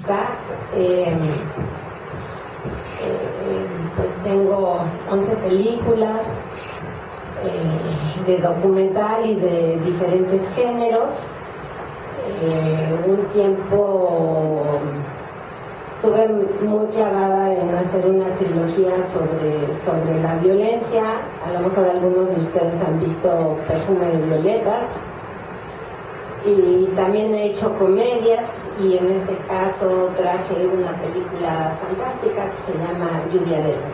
artista. Pues tengo 11 películas de documental y de diferentes géneros. Un tiempo estuve muy clavada en hacer una trilogía sobre la violencia. A lo mejor algunos de ustedes han visto Perfume de Violetas. Y también he hecho comedias, y en este caso traje una película fantástica que se llama Lluvia de Oro.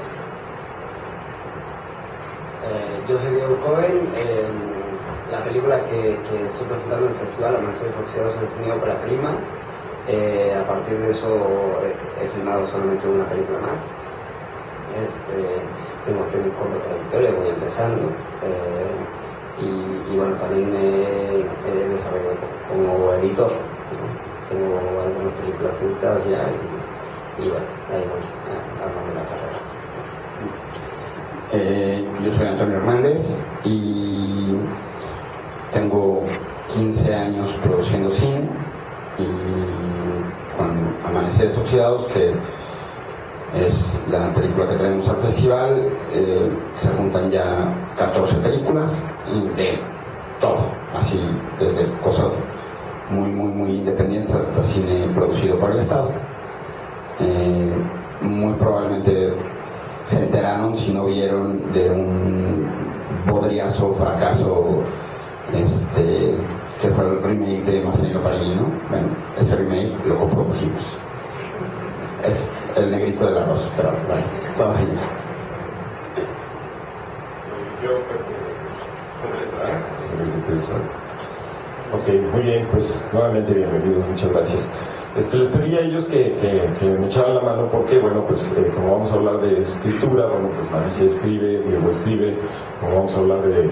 Yo soy Diego Cohen. La película que estoy presentando en el festival Amaneceres Oxidados es mi ópera prima. A partir de eso he filmado solamente una película más. Tengo un corto trayectoria, voy empezando. Y bueno, también me he desarrollado como editor, ¿no? Tengo algunas películas editadas ya y bueno, ahí voy armando la carrera. Yo soy Antonio Hernández y tengo 15 años produciendo cine, y con Amaneceres Oxidados, que es la película que traemos al festival, se juntan ya 14 películas de todo, así desde cosas muy independientes hasta cine producido por el Estado. Muy probablemente se enteraron, si no vieron, de un bodriazo fracaso que fue el remake de Marcelino Parellino. Bueno, ese remake lo coprodujimos. Es El Negrito del Arroz, pero bueno, todavía. Ok, muy bien, pues nuevamente bienvenidos, muchas gracias. Les pedí a ellos que me echaran la mano porque, bueno, pues como vamos a hablar de escritura, bueno, pues Marisa escribe, Diego escribe, como vamos a hablar de,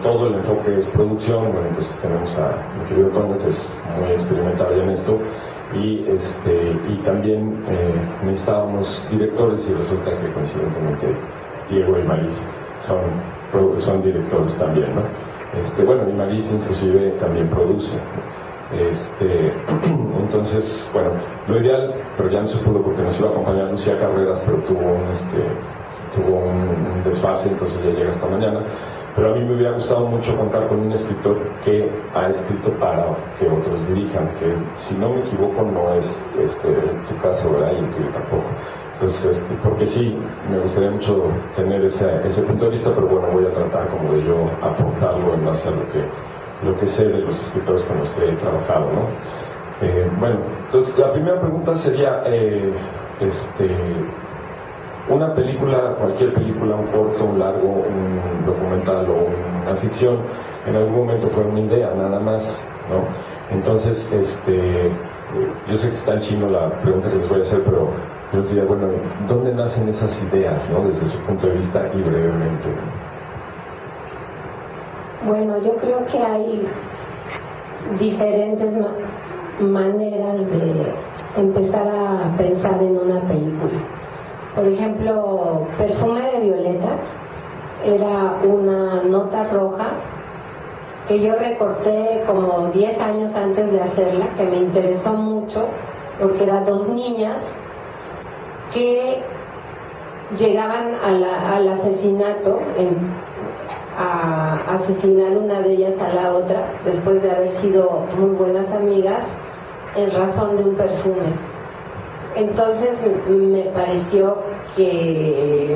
todo el enfoque es producción, bueno, pues tenemos a mi querido Toño, que es muy experimentado ya en esto, y también necesitábamos directores, y resulta que coincidentemente Diego y Marisa son directores también, ¿no? Bueno, y Marisa inclusive también produce. Entonces, bueno, lo ideal, pero ya no se pudo porque nos iba a acompañar Lucía Carreras, pero tuvo un desfase, entonces ya llega hasta mañana. Pero a mí me hubiera gustado mucho contar con un escritor que ha escrito para que otros dirijan, que si no me equivoco no es tu caso, ¿verdad? Y en tuyo tampoco. Entonces, porque sí, me gustaría mucho tener ese punto de vista, pero bueno, voy a tratar como de yo aportarlo en base a lo que sé de los escritores con los que he trabajado, ¿no? Bueno, entonces la primera pregunta sería, una película, cualquier película, un corto, un largo, un documental o una ficción, en algún momento fue una idea, nada más, ¿no? Entonces, yo sé que está en chino la pregunta que les voy a hacer, pero yo les diría, bueno, ¿dónde nacen esas ideas, ¿no? Desde su punto de vista y brevemente. Bueno, yo creo que hay diferentes maneras de empezar a pensar en una película. Por ejemplo, Perfume de Violetas era una nota roja que yo recorté como 10 años antes de hacerla, que me interesó mucho porque eran dos niñas que llegaban al asesinato, a asesinar una de ellas a la otra después de haber sido muy buenas amigas en razón de un perfume. Entonces me pareció que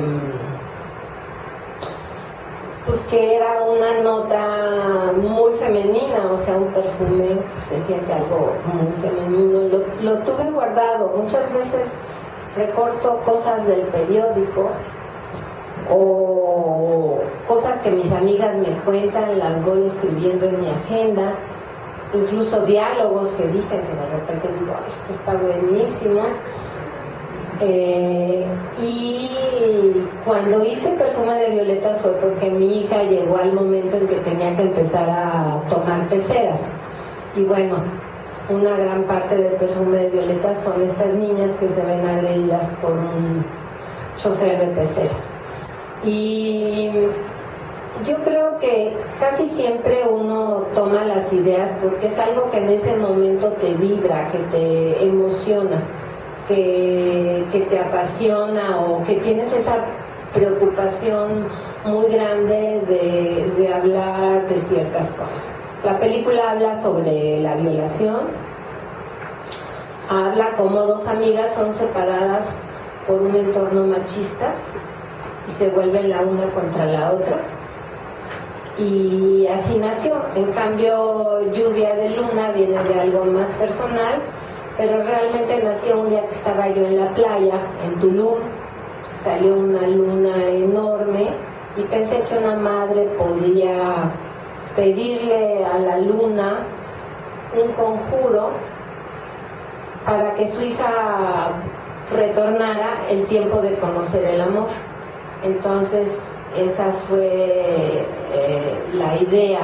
era una nota muy femenina, o sea, un perfume se siente algo muy femenino. Lo tuve guardado. Muchas veces recorto cosas del periódico o cosas que mis amigas me cuentan, las voy escribiendo en mi agenda, incluso diálogos que dicen que de repente digo, esto está buenísimo. Y cuando hice Perfume de Violetas fue porque mi hija llegó al momento en que tenía que empezar a tomar peceras, y bueno, una gran parte de Perfume de Violetas son estas niñas que se ven agredidas por un chofer de peceras. Y Yo creo que casi siempre uno toma las ideas porque es algo que en ese momento te vibra, que te emociona, que te apasiona o que tienes esa preocupación muy grande de hablar de ciertas cosas. La película habla sobre la violación, habla como dos amigas son separadas por un entorno machista y se vuelven la una contra la otra. Y así nació. En cambio, Lluvia de Luna viene de algo más personal, pero realmente nació un día que estaba yo en la playa, en Tulum. Salió una luna enorme y pensé que una madre podía pedirle a la luna un conjuro para que su hija retornara el tiempo de conocer el amor. Entonces, esa fue la idea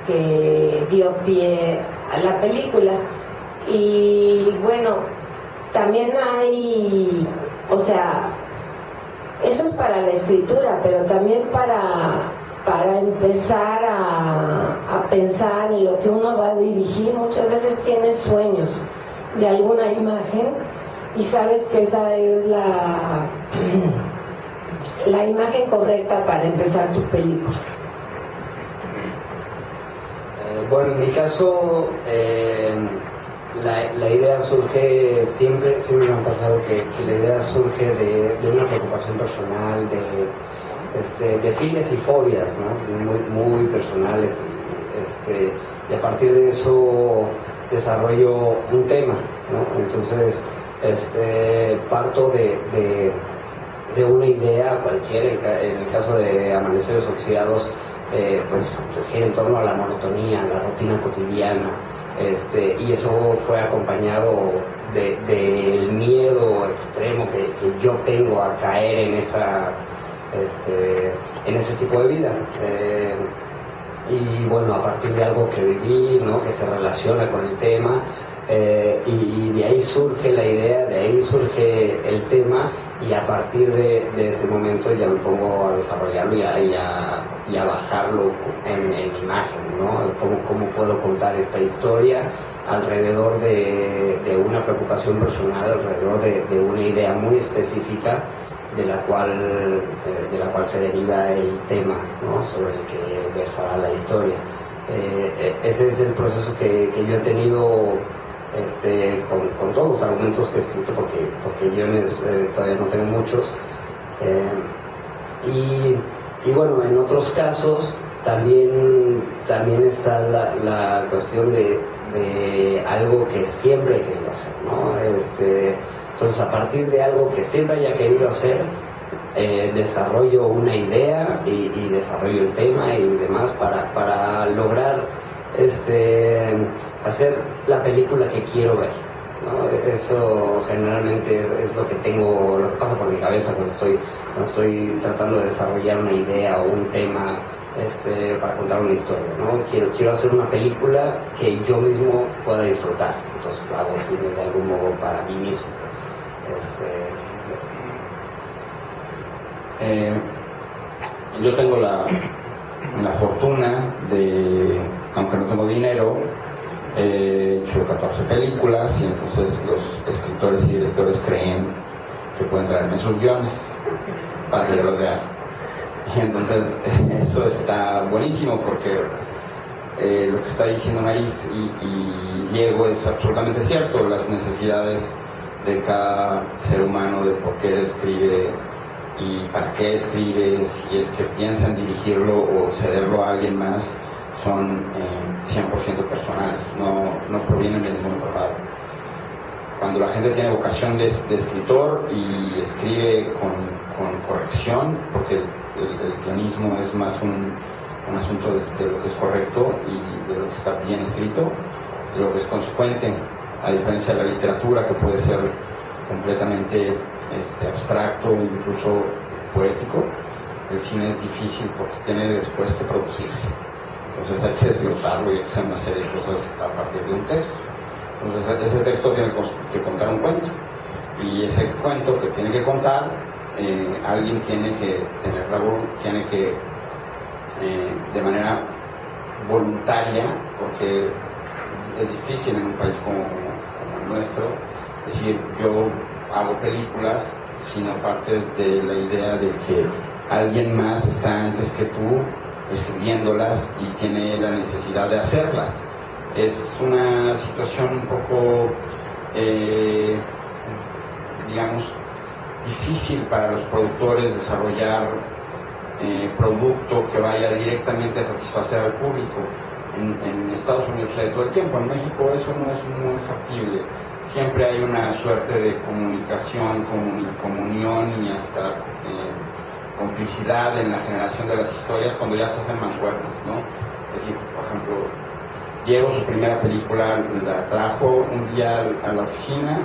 que dio pie a la película. Y bueno, también hay, o sea, eso es para la escritura, pero también para empezar a pensar en lo que uno va a dirigir. Muchas veces tienes sueños de alguna imagen y sabes que esa es la imagen correcta para empezar tu película. Bueno, en mi caso, la idea surge, siempre me ha pasado que la idea surge de una preocupación personal, de filias y fobias, ¿no? Muy personales, y a partir de eso desarrollo un tema, ¿no? Entonces parto de una idea cualquiera. En el caso de Amaneceres Oxidados, pues gira en torno a la monotonía, la rutina cotidiana, y eso fue acompañado del miedo extremo que yo tengo a caer en ese tipo de vida. Y bueno, a partir de algo que viví, ¿no? Que se relaciona con el tema, y de ahí surge la idea, de ahí surge el tema, y a partir de ese momento ya me pongo a desarrollarlo y a bajarlo en imagen, ¿no? ¿Cómo puedo contar esta historia alrededor de una preocupación personal, alrededor de una idea muy específica de la cual se deriva el tema, ¿no? Sobre el que versará la historia. Ese es el proceso que yo he tenido con todos los argumentos que he escrito, porque guiones todavía no tengo muchos, y bueno, en otros casos también está la cuestión de algo que siempre he querido hacer, ¿no? Entonces, a partir de algo que siempre haya querido hacer, desarrollo una idea y desarrollo el tema y demás para lograr hacer la película que quiero ver, ¿no? Eso generalmente es lo que pasa por mi cabeza cuando estoy tratando de desarrollar una idea o un tema para contar una historia, ¿no? Quiero hacer una película que yo mismo pueda disfrutar, entonces la hago cine de algún modo para mí mismo. Yo tengo la fortuna de, aunque no tengo dinero, he hecho 14 películas, y entonces los escritores y directores creen que pueden traerme sus guiones para que yo los vea. Y entonces eso está buenísimo, porque lo que está diciendo Maris y Diego es absolutamente cierto. Las necesidades de cada ser humano, de por qué escribe y para qué escribe, si es que piensa en dirigirlo o cederlo a alguien más, son 100% personales, no provienen de ningún otro lado. Cuando la gente tiene vocación de escritor y escribe con corrección, porque el guionismo es más un asunto de lo que es correcto y de lo que está bien escrito, de lo que es consecuente, a diferencia de la literatura, que puede ser completamente abstracto, incluso poético. El cine es difícil porque tiene después que producirse, entonces hay que desglosarlo y hacer una serie de cosas a partir de un texto. Entonces ese texto tiene que contar un cuento, y ese cuento que tiene que contar, alguien tiene que de manera voluntaria, porque es difícil en un país como el nuestro decir yo hago películas, sino partes de la idea de que alguien más está antes que tú escribiéndolas y tiene la necesidad de hacerlas. Es una situación un poco, digamos, difícil para los productores desarrollar producto que vaya directamente a satisfacer al público. En Estados Unidos sucede todo el tiempo, en México eso no es muy factible. Siempre hay una suerte de comunicación, comunión y hasta complicidad en la generación de las historias cuando ya se hacen mancuernas, ¿no? Es decir, por ejemplo, Diego su primera película la trajo un día a la oficina,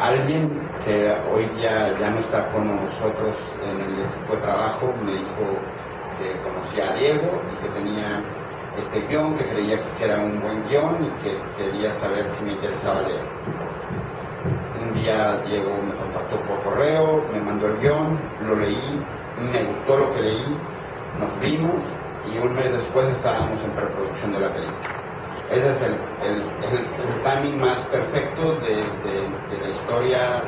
alguien que hoy día ya no está con nosotros en el equipo de trabajo me dijo que conocía a Diego y que tenía este guión, que creía que era un buen guión y que quería saber si me interesaba leer. Un día Diego me contactó por correo, me mandó el guión, lo leí, me gustó lo que leí, nos vimos y un mes después estábamos en preproducción de la película. Ese es el timing más perfecto de la historia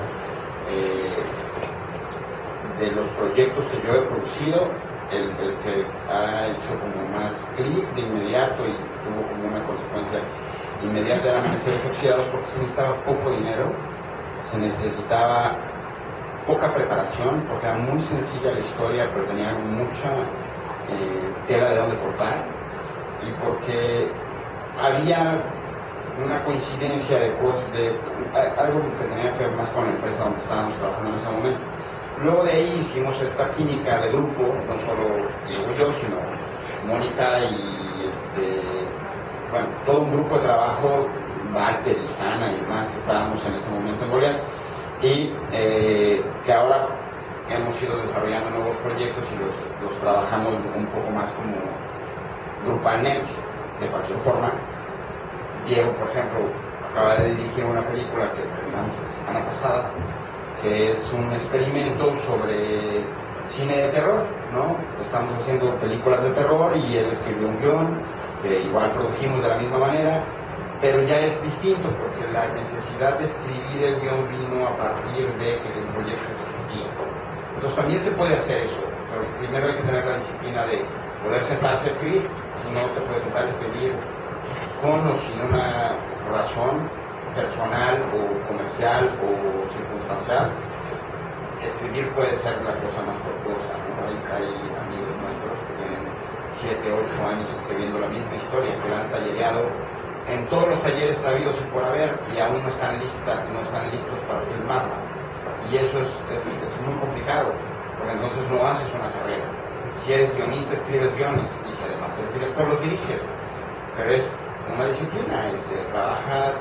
de los proyectos que yo he producido, el que ha hecho como más clic de inmediato y tuvo como una consecuencia inmediata de Amaneceres Oxidados, porque se necesitaba poco dinero, se necesitaba poca preparación, porque era muy sencilla la historia, pero tenía mucha tela de dónde cortar, y porque había una coincidencia de algo que tenía que ver más con la empresa donde estábamos trabajando en ese momento. Luego de ahí hicimos esta química de grupo, no solo Diego y yo, sino Mónica y bueno, todo un grupo de trabajo, Walter y Hanna y demás, que estábamos en ese momento en Goliat, y que ahora hemos ido desarrollando nuevos proyectos y los trabajamos un poco más como grupalmente. De cualquier forma, Diego, por ejemplo, acaba de dirigir una película que terminamos la semana pasada, que es un experimento sobre cine de terror, ¿no? Estamos haciendo películas de terror y él escribió un guión que igual produjimos de la misma manera, pero ya es distinto porque la necesidad de escribir el guión vino a partir de que el proyecto existía. Entonces también se puede hacer eso, pero primero hay que tener la disciplina de poder sentarse a escribir. Si no te puedes sentar a escribir con o sin una razón personal o comercial o circunstancial. Escribir puede ser la cosa más tortuosa, ¿no? Hay amigos nuestros que tienen 7, 8 años escribiendo la misma historia, que la han tallereado en todos los talleres sabidos y por haber, y aún no están listos para filmarla. Y eso es muy complicado, porque entonces no haces una carrera. Si eres guionista, escribes guiones, y si además eres director, los diriges. Pero es una disciplina, se trabaja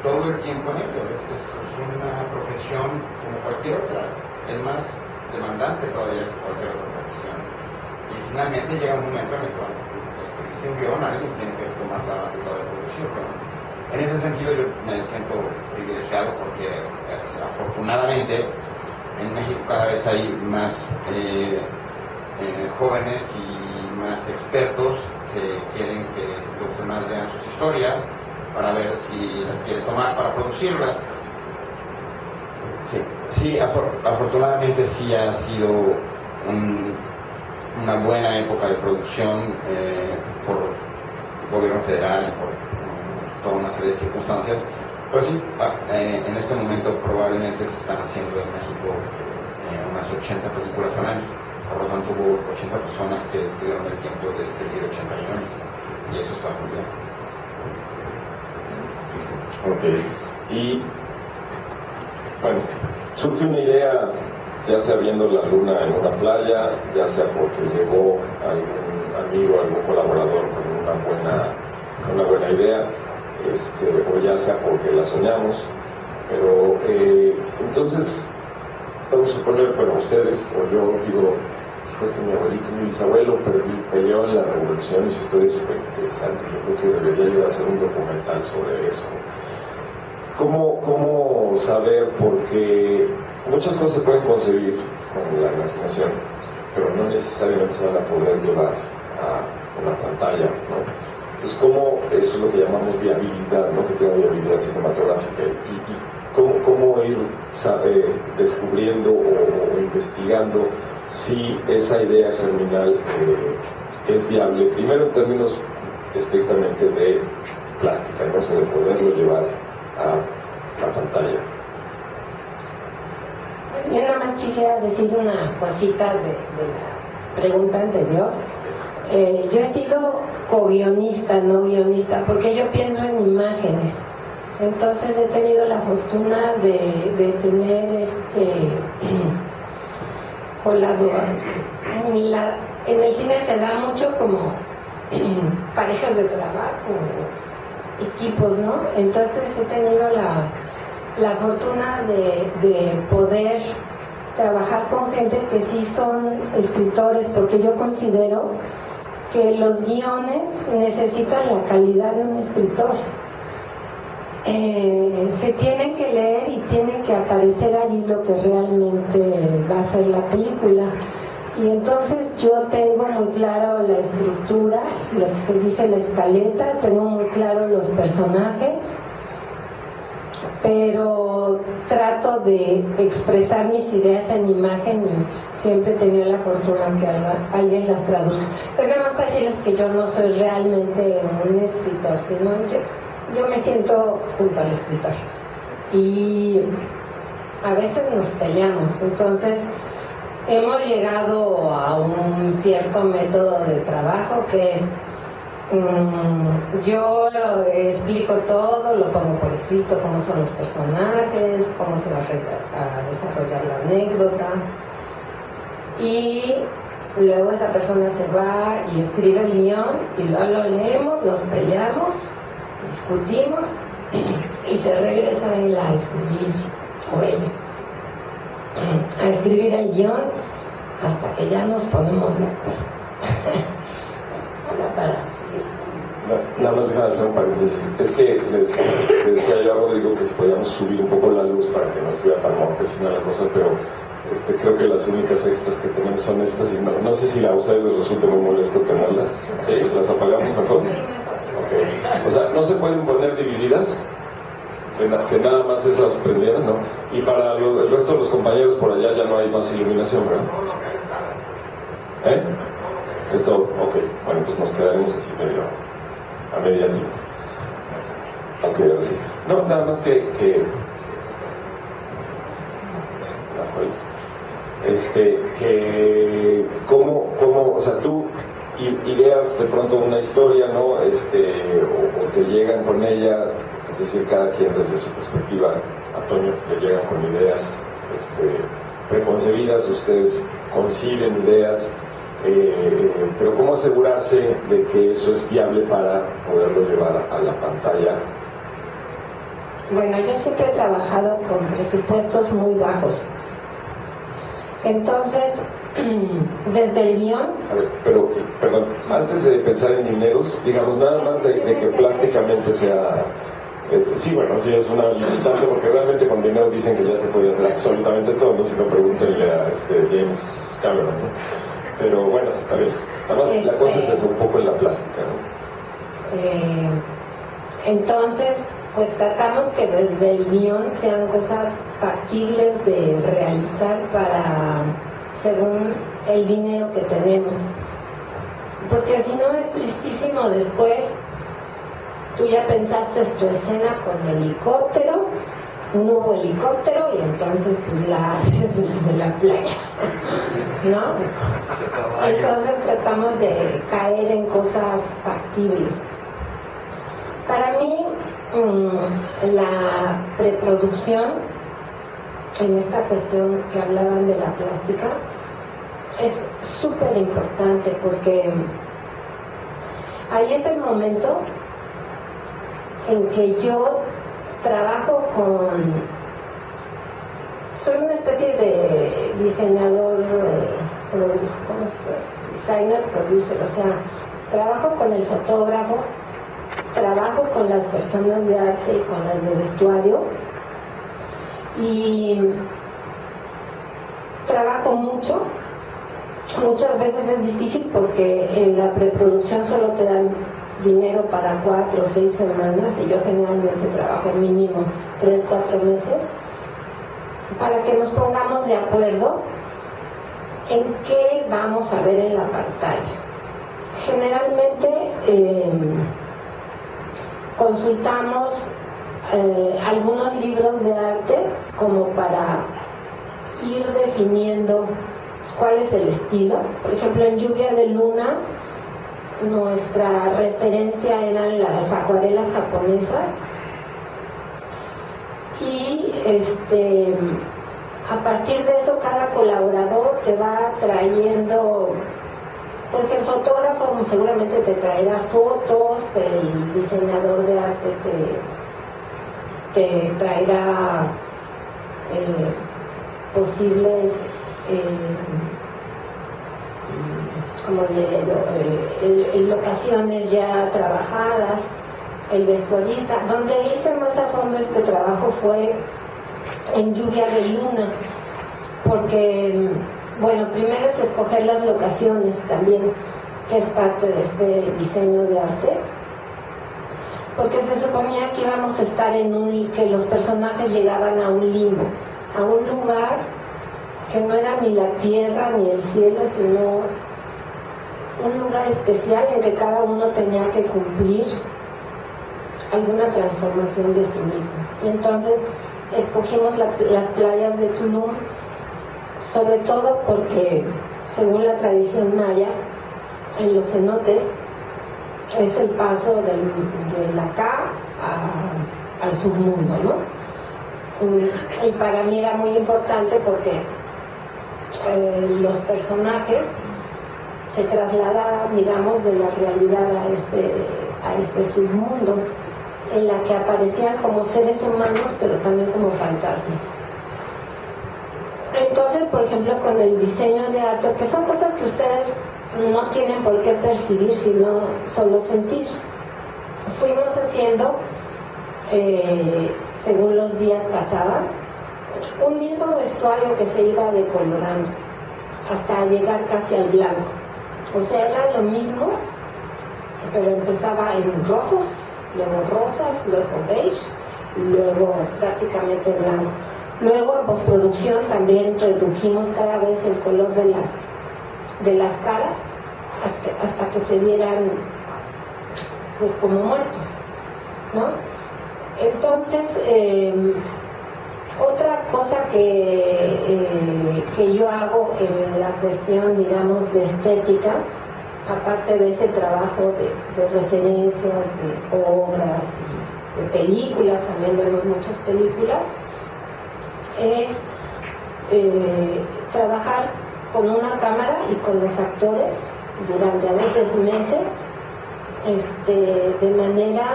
todo el tiempo en ello, es una profesión como cualquier otra, es más demandante todavía que cualquier otra profesión. Y finalmente llega un momento en el que escribiste un guión, alguien tiene que tomar la batuta de producción. Pero en ese sentido yo me siento privilegiado porque afortunadamente en México cada vez hay más jóvenes y más expertos que quieren que los demás vean sus historias para ver si las quieres tomar para producirlas. Sí, afortunadamente sí ha sido una buena época de producción por el gobierno federal y por toda una serie de circunstancias. Pero sí, en este momento probablemente se están haciendo en México unas 80 películas al año. Por lo tanto hubo 80 personas que tuvieron el tiempo de escribir 80 guiones y eso está muy bien. Ok, y bueno, surge una idea, ya sea viendo la luna en una playa, ya sea porque llegó algún amigo, algún colaborador con una buena idea, o ya sea porque la soñamos, pero entonces vamos a suponer, bueno, ustedes o yo digo, es que mi abuelito, mi bisabuelo peleó en la revolución y su historia es súper interesante. Yo creo que debería yo hacer un documental sobre eso. ¿Cómo saber? Porque muchas cosas se pueden concebir con la imaginación, pero no necesariamente se van a poder llevar a una pantalla, ¿no? Entonces, ¿cómo, eso es lo que llamamos viabilidad, ¿no? Que tenga viabilidad cinematográfica, y cómo ir descubriendo o investigando si esa idea germinal es viable, primero en términos estrictamente de plástica, ¿no? O sea, de poderlo llevar a la pantalla. Yo nada más quisiera decir una cosita de la pregunta anterior. Yo he sido co-guionista, no guionista, porque yo pienso en imágenes. Entonces he tenido la fortuna de tener colador. En el cine se da mucho como parejas de trabajo, equipos, ¿no? Entonces he tenido la fortuna de poder trabajar con gente que sí son escritores, porque yo considero que los guiones necesitan la calidad de un escritor. Se tienen que leer y tiene que aparecer allí lo que realmente va a ser la película. Y entonces yo tengo muy claro la estructura, lo que se dice la escaleta, tengo muy claro los personajes, pero trato de expresar mis ideas en imagen y siempre he tenido la fortuna que alguien las traduzca. Es nada más para decirles que yo no soy realmente un escritor, sino yo me siento junto al escritor. Y a veces nos peleamos, entonces hemos llegado a un cierto método de trabajo que es yo explico todo, lo pongo por escrito, cómo son los personajes, cómo se va a desarrollar la anécdota, y luego esa persona se va y escribe el guión y luego lo leemos, nos peleamos, discutimos y se regresa él a escribir, o ella a escribir el guión hasta que ya nos ponemos de acuerdo. Ahora para seguir. Nada más déjame hacer un paréntesis. Es que le decía yo a Rodrigo que si podíamos subir un poco la luz para que no estuviera tan mortecina la cosa, pero creo que las únicas extras que tenemos son estas, y no sé si a ustedes les resulta muy molesto tenerlas. ¿Sí? ¿Las apagamos mejor? Okay. O sea, no se pueden poner divididas, que nada más esas prendieran, ¿no? Y para el resto de los compañeros por allá ya no hay más iluminación, ¿verdad? Esto, ok, bueno, pues nos quedaremos así medio a media tinta. Ok, ahora sí. No, nada más que cómo, o sea, tú ideas de pronto una historia, ¿no? O te llegan con ella, es decir, cada quien desde su perspectiva. A Toño le llegan con ideas preconcebidas, ustedes conciben ideas, pero ¿cómo asegurarse de que eso es viable para poderlo llevar a la pantalla? Bueno, yo siempre he trabajado con presupuestos muy bajos. Entonces, desde el guión... A ver, pero, perdón, antes de pensar en dineros, digamos, nada más de que plásticamente sea... sí, bueno, sí es una limitante, porque realmente con dinero dicen que ya se puede hacer absolutamente todo, no si no pregúntenle a James Cameron, ¿no? Pero bueno, está bien. Además, la cosa es eso, un poco en la plástica, ¿no? Entonces, pues tratamos que desde el guión sean cosas factibles de realizar según el dinero que tenemos. Porque si no es tristísimo después, tú ya pensaste tu escena con helicóptero, no hubo helicóptero y entonces pues la haces desde la playa, ¿no? Entonces tratamos de caer en cosas factibles. Para mí, la preproducción, en esta cuestión que hablaban de la plástica, es súper importante porque ahí es el momento en que yo trabajo soy una especie de diseñador, designer, producer, o sea, trabajo con el fotógrafo, trabajo con las personas de arte y con las de vestuario, y trabajo mucho muchas veces es difícil porque en la preproducción solo te dan dinero para 4 o 6 semanas y yo generalmente trabajo mínimo 3 o 4 meses para que nos pongamos de acuerdo en qué vamos a ver en la pantalla. Generalmente consultamos algunos libros de arte como para ir definiendo cuál es el estilo. Por ejemplo, en Lluvia de Luna nuestra referencia eran las acuarelas japonesas y a partir de eso cada colaborador te va trayendo, pues el fotógrafo seguramente te traerá fotos, el diseñador de arte te traerá posibles como diría yo, locaciones ya trabajadas, el vestuarista. Donde hice más a fondo este trabajo fue en Lluvia de Luna, porque, bueno, primero es escoger las locaciones también, que es parte de este diseño de arte, porque se suponía que íbamos a estar que los personajes llegaban a un limbo, a un lugar que no era ni la tierra ni el cielo, sino un lugar especial en que cada uno tenía que cumplir alguna transformación de sí mismo. Y entonces escogimos las playas de Tulum, sobre todo porque, según la tradición maya, en los cenotes es el paso de acá al submundo, ¿no? Y para mí era muy importante porque los personajes se trasladaban, digamos, de la realidad a este submundo, en la que aparecían como seres humanos, pero también como fantasmas. Entonces, por ejemplo, con el diseño de arte, que son cosas que ustedes no tienen por qué percibir, sino solo sentir, fuimos haciendo, según los días pasaban, un mismo vestuario que se iba decolorando hasta llegar casi al blanco. O sea, era lo mismo, pero empezaba en rojos, luego rosas, luego beige, luego prácticamente blanco. Luego en postproducción también redujimos cada vez el color de las caras hasta que se vieran pues como muertos, ¿no? Entonces, otra cosa que yo hago en la cuestión, digamos, de estética, aparte de ese trabajo de referencias, de obras y de películas, también vemos muchas películas, es trabajar con una cámara y con los actores durante a veces meses, de manera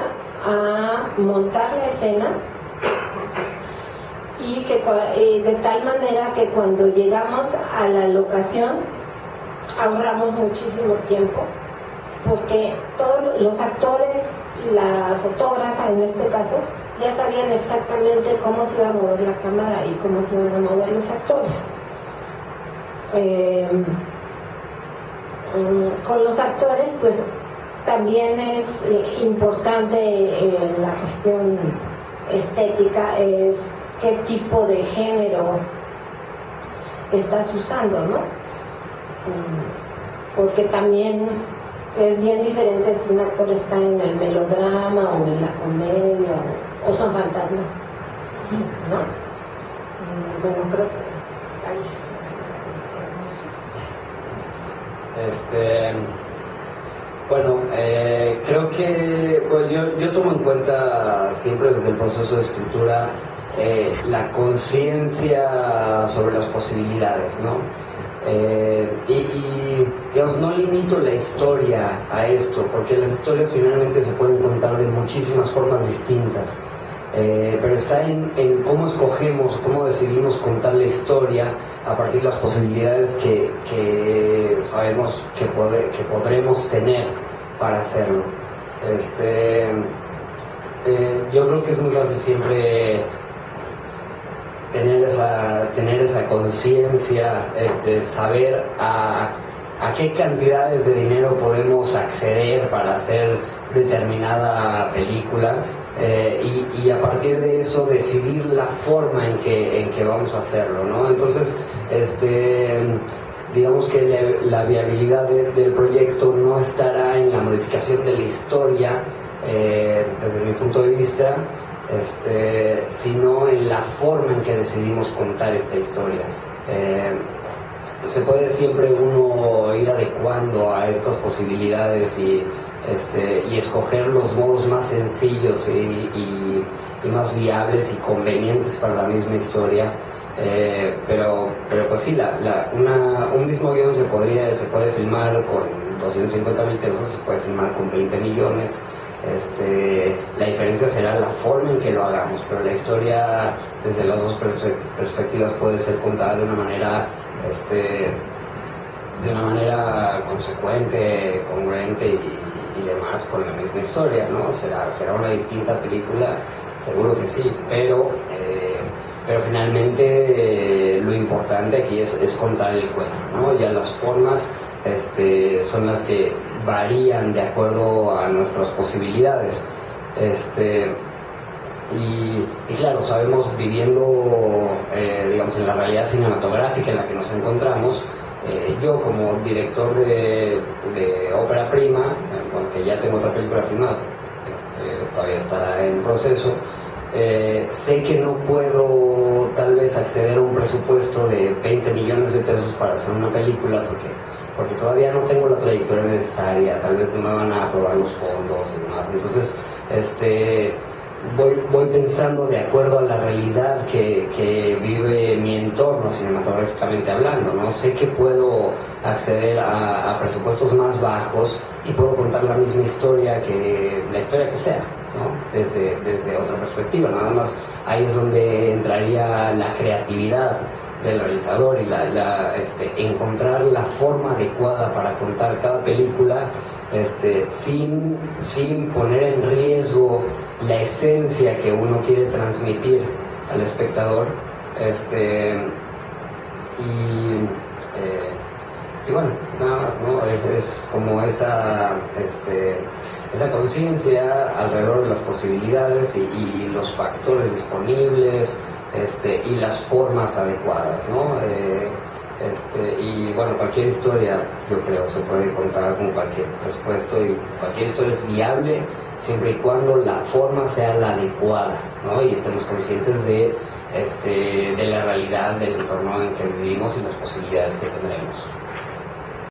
a montar la escena y de tal manera que cuando llegamos a la locación ahorramos muchísimo tiempo, porque todos los actores y la fotógrafa en este caso ya sabían exactamente cómo se iba a mover la cámara y cómo se iban a mover los actores. Con los actores pues también es importante la cuestión estética, es qué tipo de género estás usando, ¿no? Porque también es bien diferente si un actor está en el melodrama o en la comedia o son fantasmas, ¿no? Bueno, creo que creo que yo tomo en cuenta siempre desde el proceso de escritura la conciencia sobre las posibilidades, ¿no? Y digamos, no limito la historia a esto, porque las historias finalmente se pueden contar de muchísimas formas distintas, pero está en cómo escogemos, cómo decidimos contar la historia a partir de las posibilidades que sabemos que podremos tener para hacerlo. Yo creo que es muy fácil siempre tener esa conciencia, saber a qué cantidades de dinero podemos acceder para hacer determinada película, y a partir de eso decidir la forma en que vamos a hacerlo, ¿no? Entonces, digamos que la viabilidad del proyecto no estará en la modificación de la historia, desde mi punto de vista, sino en la forma en que decidimos contar esta historia. Se puede siempre uno ir adecuando a estas posibilidades y escoger los modos más sencillos y más viables y convenientes para la misma historia, pero pues sí, un mismo guión se puede filmar con 250,000 pesos, se puede filmar con 20 millones. La diferencia será la forma en que lo hagamos, pero la historia desde las dos perspectivas puede ser contada de una manera consecuente, congruente y demás con la misma historia, ¿no? ¿Será una distinta película? Seguro que sí, pero finalmente lo importante aquí es contar el cuento, ¿no? Ya las formas son las que varían de acuerdo a nuestras posibilidades. Y claro, sabemos, viviendo digamos en la realidad cinematográfica en la que nos encontramos, yo como director de ópera prima, aunque ya tengo otra película filmada, todavía estará en proceso, sé que no puedo tal vez acceder a un presupuesto de 20 millones de pesos para hacer una película porque todavía no tengo la trayectoria necesaria, tal vez no me van a aprobar los fondos y demás. Entonces, voy pensando de acuerdo a la realidad que vive mi entorno cinematográficamente hablando, ¿no? Sé que puedo acceder a presupuestos más bajos y puedo contar la misma historia que sea, ¿no? Desde otra perspectiva. Nada más ahí es donde entraría la creatividad del realizador y encontrar la forma adecuada para contar cada película, sin poner en riesgo la esencia que uno quiere transmitir al espectador, y bueno, nada más, ¿no? Es como esa conciencia alrededor de las posibilidades y los factores disponibles, y las formas adecuadas, ¿no? Y bueno, cualquier historia, yo creo, se puede contar con cualquier presupuesto, y cualquier historia es viable siempre y cuando la forma sea la adecuada, ¿no? Y estemos conscientes de la realidad del entorno en que vivimos y las posibilidades que tendremos.